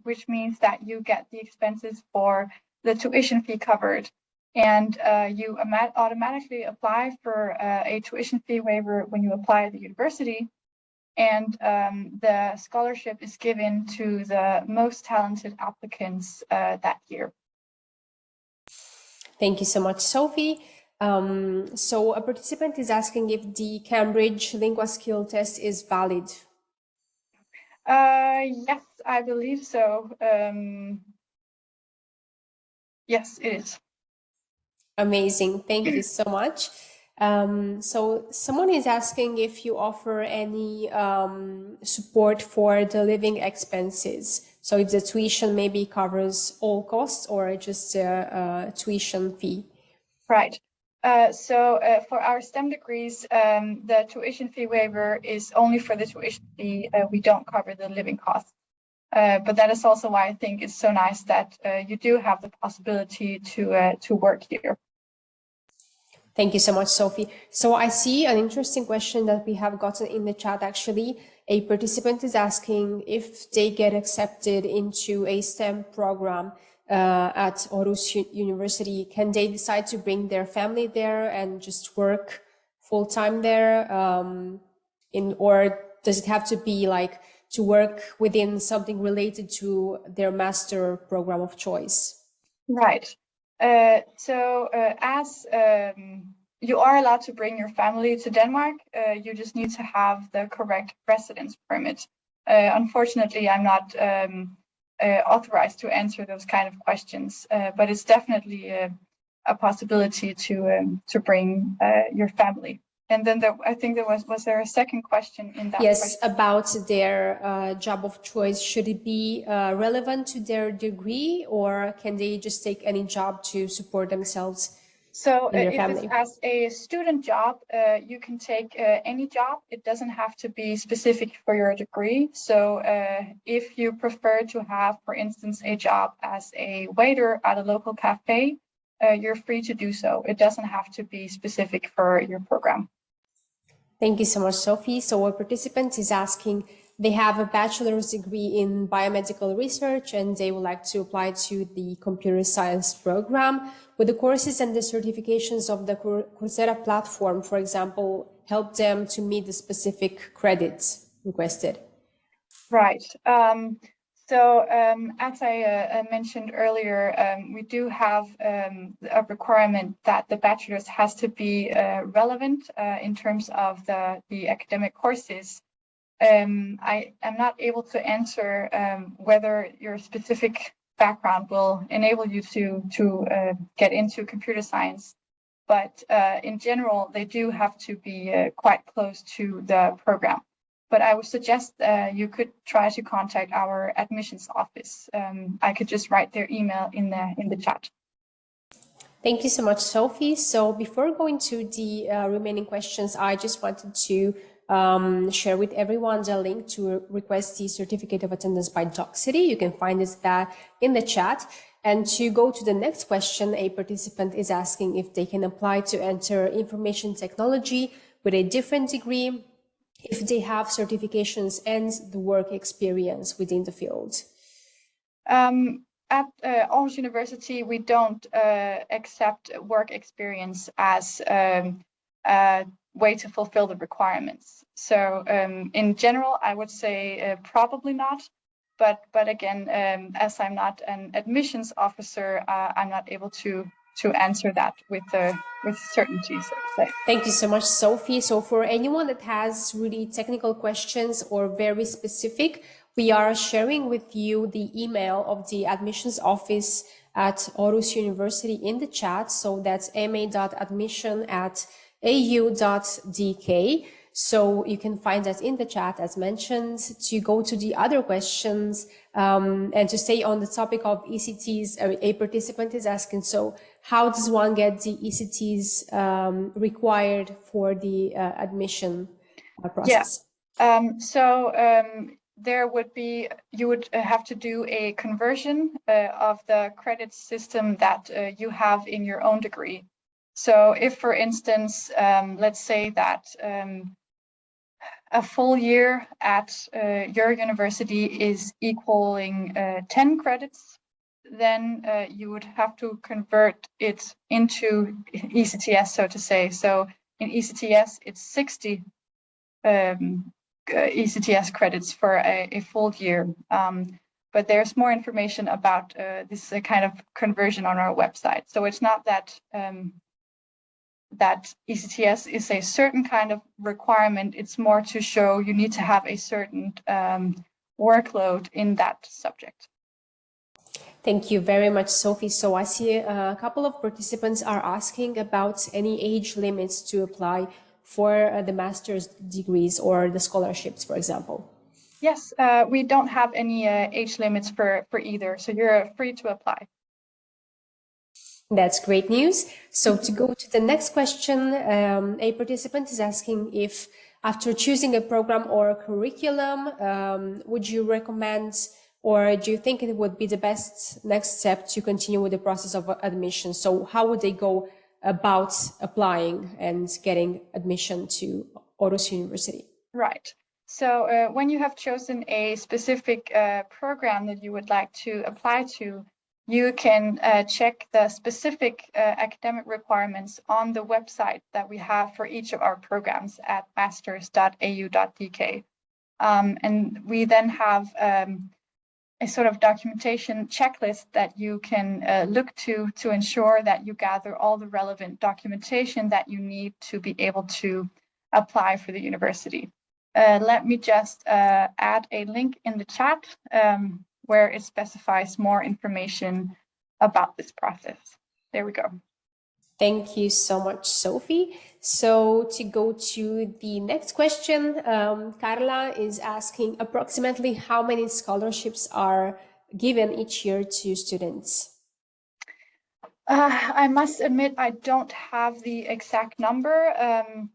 [SPEAKER 2] which means that you get the expenses for the tuition fee covered. And you automatically apply for a tuition fee waiver when you apply at the university. And the scholarship is given to the most talented applicants that year.
[SPEAKER 1] Thank you so much, Sophie. So a participant is asking if the Cambridge Lingua Skill Test is valid.
[SPEAKER 2] Yes, I believe so. Yes, it is.
[SPEAKER 1] Amazing. Thank you so much. So someone is asking if you offer any support for the living expenses. So if the tuition maybe covers all costs or just a tuition fee.
[SPEAKER 2] Right. So for our STEM degrees, the tuition fee waiver is only for the tuition fee. We don't cover the living costs. But that is also why I think it's so nice that you do have the possibility to work here.
[SPEAKER 1] Thank you so much, Sophie. So I see an interesting question that we have gotten in the chat, actually. A participant is asking if they get accepted into a STEM program at Aarhus University, can they decide to bring their family there and just work full-time there? Or does it have to be like to work within something related to their master program of choice?
[SPEAKER 2] Right. As you are allowed to bring your family to Denmark, you just need to have the correct residence permit. Unfortunately, I'm not authorized to answer those kind of questions, but it's definitely a possibility to bring your family. And then I think there was there a second question in that?
[SPEAKER 1] Yes,
[SPEAKER 2] question?
[SPEAKER 1] about their job of choice. Should it be relevant to their degree, or can they just take any job to support themselves?
[SPEAKER 2] So
[SPEAKER 1] and their
[SPEAKER 2] if
[SPEAKER 1] family?
[SPEAKER 2] it's as a student job, you can take any job. It doesn't have to be specific for your degree. So if you prefer to have, for instance, a job as a waiter at a local cafe, you're free to do so. It doesn't have to be specific for your program.
[SPEAKER 1] Thank you so much, Sophie. So our participant is asking, they have a bachelor's degree in biomedical research and they would like to apply to the computer science program. Would the courses and the certifications of the Coursera platform, for example, help them to meet the specific credits requested?
[SPEAKER 2] Right. As I mentioned earlier, we do have a requirement that the bachelor's has to be relevant in terms of the academic courses. I am not able to answer whether your specific background will enable you to get into computer science, but in general, they do have to be quite close to the program. But I would suggest you could try to contact our admissions office. I could just write their email in the chat.
[SPEAKER 1] Thank you so much, Sophie. So before going to the remaining questions, I just wanted to share with everyone the link to request the certificate of attendance by Docsity. You can find that in the chat. And to go to the next question, a participant is asking if they can apply to enter information technology with a different degree, if they have certifications and the work experience within the field.
[SPEAKER 2] At Aarhus University, we don't accept work experience as a way to fulfill the requirements. So in general, I would say probably not. But again, as I'm not an admissions officer, I'm not able to answer that with certainty, so to say.
[SPEAKER 1] Thank you so much, Sophie. So for anyone that has really technical questions or very specific, we are sharing with you the email of the admissions office at Aarhus University in the chat. So that's ma.admission@au.dk. So you can find that in the chat, as mentioned. To go to the other questions and to stay on the topic of ECTs, a participant is asking, so how does one get the ECTs required for the admission process?
[SPEAKER 2] Yeah. There would be, you would have to do a conversion of the credit system that you have in your own degree. So if, for instance, let's say that a full year at your university is equaling 10 credits, then you would have to convert it into ECTS, so to say. So in ECTS, it's 60 ECTS credits for a full year. But there's more information about this kind of conversion on our website. So it's not that that ECTS is a certain kind of requirement. It's more to show you need to have a certain workload in that subject.
[SPEAKER 1] Thank you very much, Sophie. So I see a couple of participants are asking about any age limits to apply for the master's degrees or the scholarships, for example.
[SPEAKER 2] Yes, we don't have any age limits for either, so you're free to apply.
[SPEAKER 1] That's great news. So to go to the next question, a participant is asking if after choosing a program or a curriculum, would you recommend or do you think it would be the best next step to continue with the process of admission? So how would they go about applying and getting admission to Aarhus University?
[SPEAKER 2] Right. So when you have chosen a specific program that you would like to apply to, you can check the specific academic requirements on the website that we have for each of our programs at masters.au.dk. And we then have a sort of documentation checklist that you can look to ensure that you gather all the relevant documentation that you need to be able to apply for the university. Let me just add a link in the chat where it specifies more information about this process. There we go.
[SPEAKER 1] Thank you so much, Sophie. So to go to the next question, Carla is asking approximately how many scholarships are given each year to students?
[SPEAKER 2] I must admit, I don't have the exact number.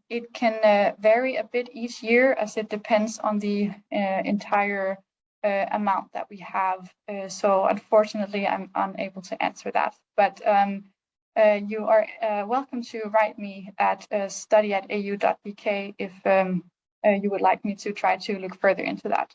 [SPEAKER 2] It can vary a bit each year as it depends on the entire amount that we have. So unfortunately, I'm unable to answer that. But you are welcome to write me at study@au.dk if you would like me to try to look further into that.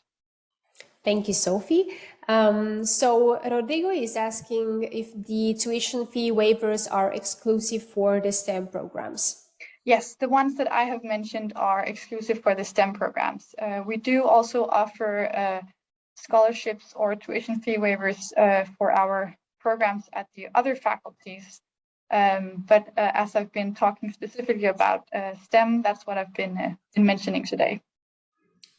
[SPEAKER 1] Thank you, Sophie. So Rodrigo is asking if the tuition fee waivers are exclusive for the STEM programs.
[SPEAKER 2] Yes, the ones that I have mentioned are exclusive for the STEM programs. We do also offer scholarships or tuition fee waivers for our programs at the other faculties. But as I've been talking specifically about STEM, that's what I've been mentioning today.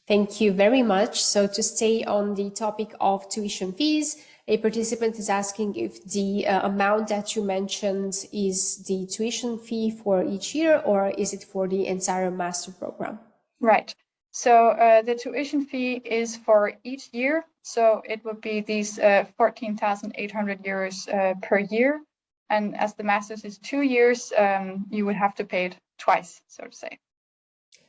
[SPEAKER 1] Thank you very much. So to stay on the topic of tuition fees, a participant is asking if the amount that you mentioned is the tuition fee for each year or is it for the entire master program?
[SPEAKER 2] Right. So the tuition fee is for each year. So it would be these 14,800 euros per year. And as the master's is 2 years, you would have to pay it twice, so to say.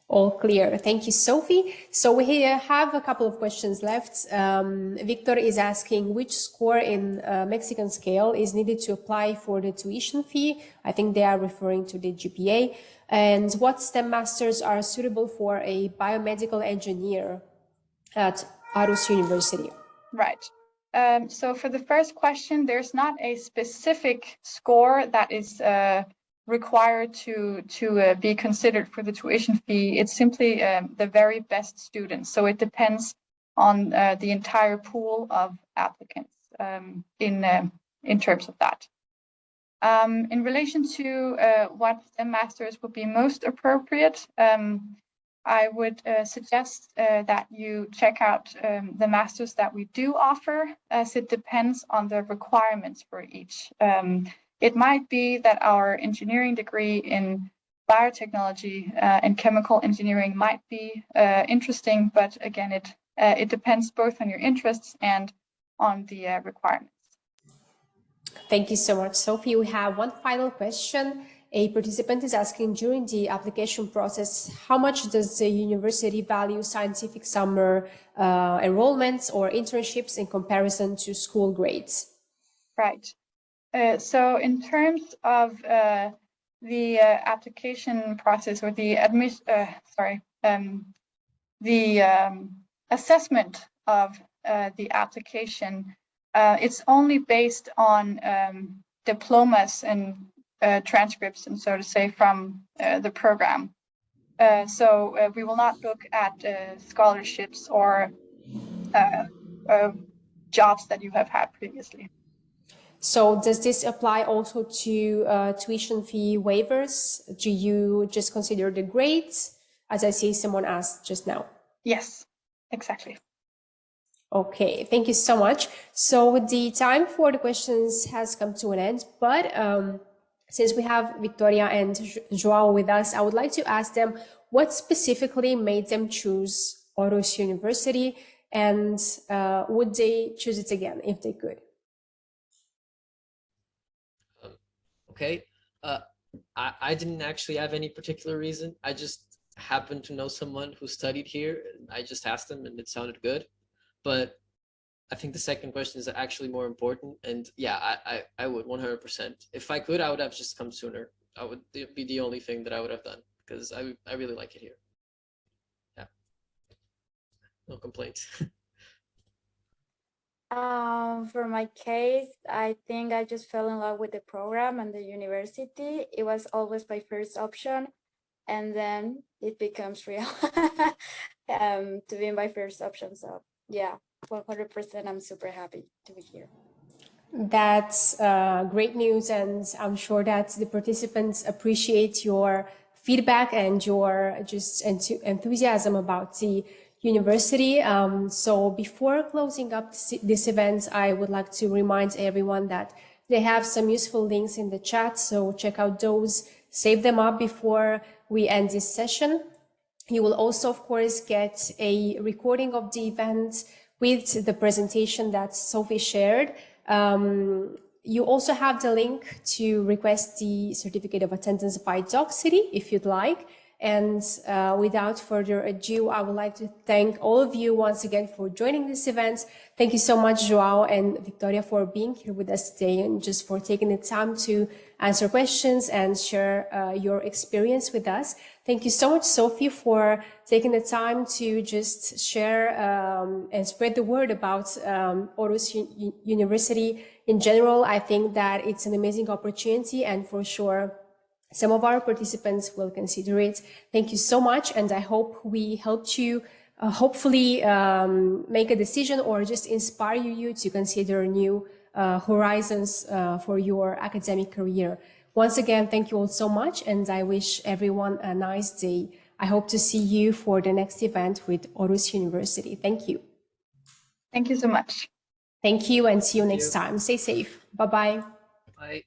[SPEAKER 1] All clear. Thank you, Sophie. So we have a couple of questions left. Victor is asking which score in Mexican scale is needed to apply for the tuition fee. I think they are referring to the GPA. And what STEM masters are suitable for a biomedical engineer at Aarhus University?
[SPEAKER 2] Right. So for the first question, there's not a specific score that is required to be considered for the tuition fee. It's simply the very best students. So it depends on the entire pool of applicants in terms of that. In relation to what STEM masters would be most appropriate, I would suggest that you check out the masters that we do offer, as it depends on the requirements for each. It might be that our engineering degree in biotechnology and chemical engineering might be interesting, but again, it depends both on your interests and on the requirements.
[SPEAKER 1] Thank you so much, Sophie. We have one final question. A participant is asking during the application process, how much does the university value scientific summer enrollments or internships in comparison to school grades?
[SPEAKER 2] Right. So in terms of the application process or the assessment of the application, it's only based on diplomas and transcripts, and so to say, from the program. So we will not look at scholarships or jobs that you have had previously.
[SPEAKER 1] So does this apply also to tuition fee waivers? Do you just consider the grades, as I see someone asked just now?
[SPEAKER 2] Yes, exactly.
[SPEAKER 1] Okay, thank you so much. So the time for the questions has come to an end, but since we have Victoria and Joao with us, I would like to ask them what specifically made them choose Aarhus University, and would they choose it again if they could?
[SPEAKER 3] Okay, I didn't actually have any particular reason. I just happened to know someone who studied here. I just asked them and it sounded good. But I think the second question is actually more important. And yeah, I would 100%. If I could, I would have just come sooner. I would be the only thing that I would have done because I really like it here. Yeah, no complaints.
[SPEAKER 4] For my case, I think I just fell in love with the program and the university. It was always my first option, and then it becomes real to be my first option. So yeah, 100%, I'm super happy to be here.
[SPEAKER 1] That's great news, and I'm sure that the participants appreciate your feedback and your just enthusiasm about the university. So before closing up this event, I would like to remind everyone that they have some useful links in the chat, so check out those, save them up before we end this session. You will also, of course, get a recording of the event with the presentation that Sophie shared. You also have the link to request the certificate of attendance by Docsity if you'd like. And without further ado, I would like to thank all of you once again for joining this event. Thank you so much, Joao and Victoria, for being here with us today and just for taking the time to answer questions and share your experience with us. Thank you so much, Sophie, for taking the time to just share and spread the word about Aarhus University in general. I think that it's an amazing opportunity, and for sure, some of our participants will consider it. Thank you so much, and I hope we helped you hopefully make a decision or just inspire you to consider new horizons for your academic career. Once again, thank you all so much, and I wish everyone a nice day. I hope to see you for the next event with Aarhus University. Thank you.
[SPEAKER 2] Thank you so much.
[SPEAKER 1] Thank you, and see you next time. Stay safe. Bye-bye.
[SPEAKER 3] Bye.